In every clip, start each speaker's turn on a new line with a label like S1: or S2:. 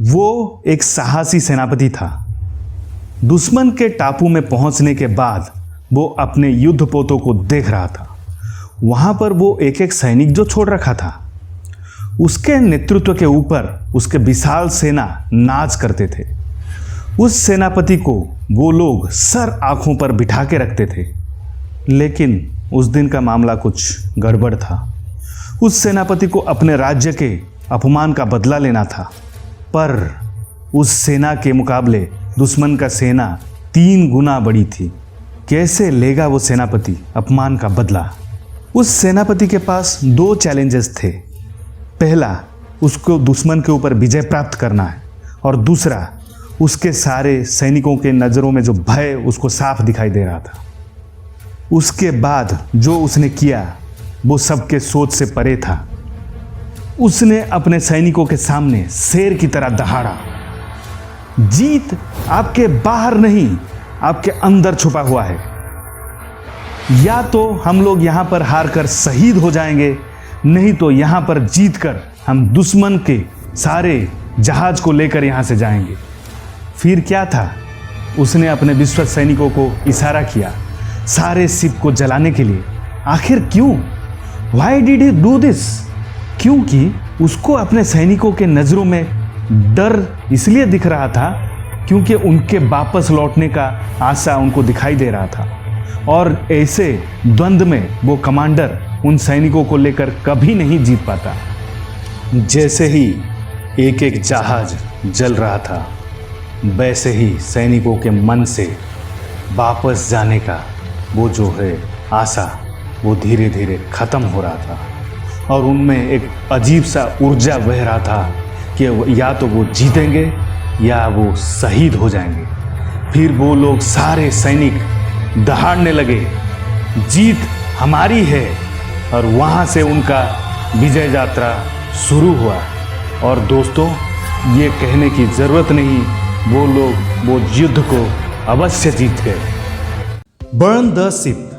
S1: वो एक साहसी सेनापति था। दुश्मन के टापू में पहुंचने के बाद वो अपने युद्धपोतों को देख रहा था। वहां पर वो एक एक सैनिक जो छोड़ रखा था, उसके नेतृत्व के ऊपर उसके विशाल सेना नाच करते थे। उस सेनापति को वो लोग सर आंखों पर बिठा के रखते थे। लेकिन उस दिन का मामला कुछ गड़बड़ था। उस सेनापति को अपने राज्य के अपमान का बदला लेना था, पर उस सेना के मुकाबले दुश्मन का सेना 3 गुना बड़ी थी। कैसे लेगा वो सेनापति अपमान का बदला? उस सेनापति के पास 2 चैलेंजेस थे। पहला, उसको दुश्मन के ऊपर विजय प्राप्त करना है, और दूसरा, उसके सारे सैनिकों के नज़रों में जो भय उसको साफ दिखाई दे रहा था। उसके बाद जो उसने किया वो सबके सोच से परे था। उसने अपने सैनिकों के सामने शेर की तरह दहाड़ा। जीत आपके बाहर नहीं, आपके अंदर छुपा हुआ है। या तो हम लोग यहां पर हार कर शहीद हो जाएंगे, नहीं तो यहां पर जीत कर हम दुश्मन के सारे जहाज को लेकर यहां से जाएंगे। फिर क्या था? उसने अपने विश्वस्त सैनिकों को इशारा किया सारे शिप को जलाने के लिए। आखिर क्यों? Why did he do this? क्योंकि उसको अपने सैनिकों के नज़रों में डर इसलिए दिख रहा था क्योंकि उनके वापस लौटने का आशा उनको दिखाई दे रहा था, और ऐसे द्वंद्व में वो कमांडर उन सैनिकों को लेकर कभी नहीं जीत पाता। जैसे ही एक एक जहाज जल रहा था, वैसे ही सैनिकों के मन से वापस जाने का वो जो है आशा, वो धीरे धीरे ख़त्म हो रहा था, और उनमें एक अजीब सा ऊर्जा बह रहा था कि या तो वो जीतेंगे या वो शहीद हो जाएंगे। फिर वो लोग सारे सैनिक दहाड़ने लगे, जीत हमारी है, और वहाँ से उनका विजय यात्रा शुरू हुआ। और दोस्तों, ये कहने की ज़रूरत नहीं, वो लोग वो युद्ध को अवश्य जीत गए। Burn the ship.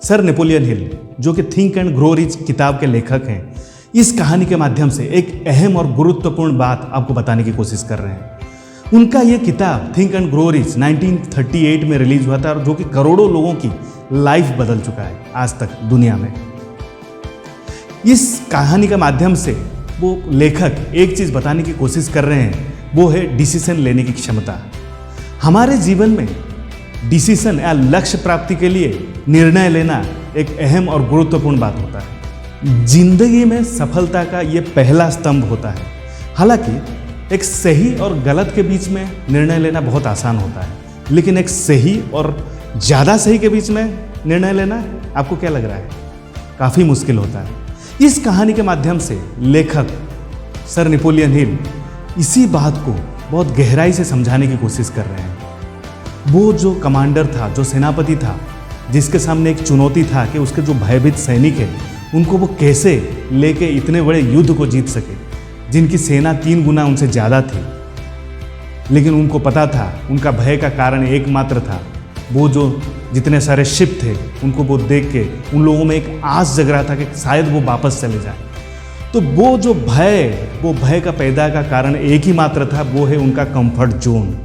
S1: Sir Napoleon Hill, जो कि थिंक एंड ग्रो रिच किताब के लेखक हैं, इस कहानी के माध्यम से एक अहम और गुरुत्वपूर्ण बात आपको बताने की कोशिश कर रहे हैं। उनका ये किताब थिंक एंड ग्रो रिच 1938 में रिलीज हुआ था, और जो कि करोड़ों लोगों की लाइफ बदल चुका है आज तक दुनिया में। इस कहानी के माध्यम से वो लेखक एक चीज़ बताने की कोशिश कर रहे हैं, वो है डिसीजन लेने की क्षमता। हमारे जीवन में डिसीजन या लक्ष्य प्राप्ति के लिए निर्णय लेना एक अहम और गुरुत्वपूर्ण बात होता है। जिंदगी में सफलता का ये पहला स्तंभ होता है। हालांकि एक सही और गलत के बीच में निर्णय लेना बहुत आसान होता है, लेकिन एक सही और ज़्यादा सही के बीच में निर्णय लेना, आपको क्या लग रहा है, काफ़ी मुश्किल होता है। इस कहानी के माध्यम से लेखक सर नेपोलियन हिल इसी बात को बहुत गहराई से समझाने की कोशिश कर रहे हैं। वो जो कमांडर था, जो सेनापति था, जिसके सामने एक चुनौती था कि उसके जो भयभीत सैनिक हैं उनको वो कैसे लेके इतने बड़े युद्ध को जीत सके, जिनकी सेना 3 गुना उनसे ज़्यादा थी। लेकिन उनको पता था, उनका भय का कारण एकमात्र था, वो जो जितने सारे शिप थे उनको वो देख के उन लोगों में एक आस जग रहा था कि शायद वो वापस चले जाए। तो वो जो भय का पैदा का कारण एक ही मात्र था, वो है उनका कंफर्ट जोन।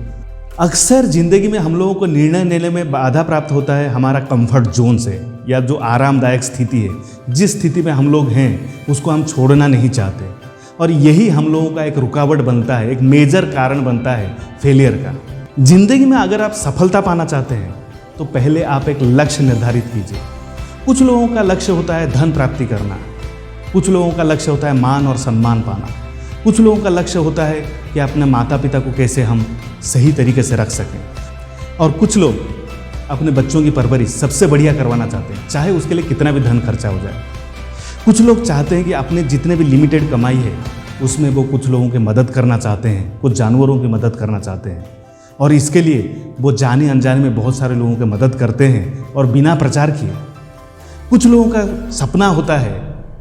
S1: अक्सर ज़िंदगी में हम लोगों को निर्णय लेने में बाधा प्राप्त होता है हमारा कंफर्ट जोन से, या जो आरामदायक स्थिति है, जिस स्थिति में हम लोग हैं उसको हम छोड़ना नहीं चाहते, और यही हम लोगों का एक रुकावट बनता है, एक मेजर कारण बनता है फेलियर का। ज़िंदगी में अगर आप सफलता पाना चाहते हैं तो पहले आप एक लक्ष्य निर्धारित कीजिए। कुछ लोगों का लक्ष्य होता है धन प्राप्ति करना, कुछ लोगों का लक्ष्य होता है मान और सम्मान पाना, कुछ लोगों का लक्ष्य होता है कि अपने माता पिता को कैसे हम सही तरीके से रख सकें, और कुछ लोग अपने बच्चों की परवरिश सबसे बढ़िया करवाना चाहते हैं, चाहे उसके लिए कितना भी धन खर्चा हो जाए। कुछ लोग चाहते हैं कि अपने जितने भी लिमिटेड कमाई है उसमें वो कुछ लोगों की मदद करना चाहते हैं, कुछ जानवरों की मदद करना चाहते हैं, और इसके लिए वो जाने अनजाने में बहुत सारे लोगों की मदद करते हैं और बिना प्रचार किए। कुछ लोगों का सपना होता है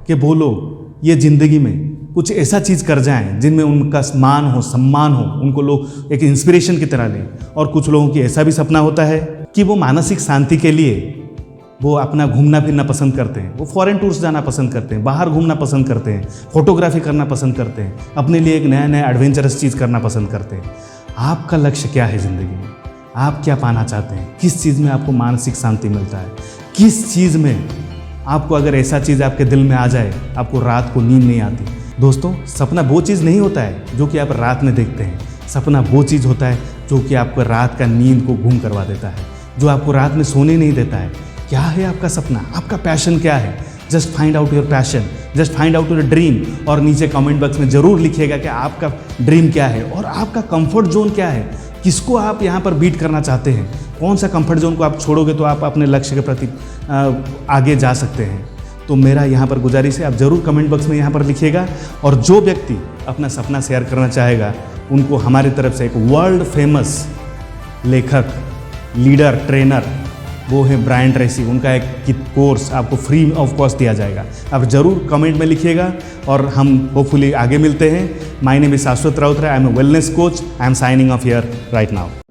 S1: कि वो लोग ये ज़िंदगी में कुछ ऐसा चीज़ कर जाएं जिनमें उनका मान हो, सम्मान हो, उनको लोग एक इंस्पिरेशन की तरह लें। और कुछ लोगों की ऐसा भी सपना होता है कि वो मानसिक शांति के लिए वो अपना घूमना फिरना पसंद करते हैं, वो फॉरेन टूर्स जाना पसंद करते हैं, बाहर घूमना पसंद करते हैं, फोटोग्राफी करना पसंद करते हैं, अपने लिए एक नया नया एडवेंचरस चीज़ करना पसंद करते हैं। आपका लक्ष्य क्या है ज़िंदगी में? आप क्या पाना चाहते हैं? किस चीज़ में आपको मानसिक शांति मिलता है? किस चीज़ में आपको, अगर ऐसा चीज़ आपके दिल में आ जाए, आपको रात को नींद नहीं आती? दोस्तों, सपना वो चीज़ नहीं होता है जो कि आप रात में देखते हैं। सपना वो चीज़ होता है जो कि आपको रात का नींद को गुम करवा देता है, जो आपको रात में सोने नहीं देता है। क्या है आपका सपना? आपका पैशन क्या है? Just find out your passion, just find out your dream. और नीचे कमेंट बॉक्स में ज़रूर लिखिएगा कि आपका ड्रीम क्या है और आपका कंफर्ट जोन क्या है। किसको आप यहाँ पर बीट करना चाहते हैं? कौन सा कंफर्ट जोन को आप छोड़ोगे तो आप अपने लक्ष्य के प्रति आगे जा सकते हैं? तो मेरा यहाँ पर गुजारिश है, आप ज़रूर कमेंट बॉक्स में यहाँ पर लिखिएगा। और जो व्यक्ति अपना सपना शेयर करना चाहेगा, उनको हमारी तरफ से एक वर्ल्ड फेमस लेखक, लीडर, ट्रेनर, वो है ब्रायन ट्रेसी, उनका एक कोर्स आपको फ्री ऑफ कॉस्ट दिया जाएगा। आप ज़रूर कमेंट में लिखिएगा और हम होपफुली आगे मिलते हैं। My name is Shashwat Routray, I am a wellness coach. I am signing off here right now.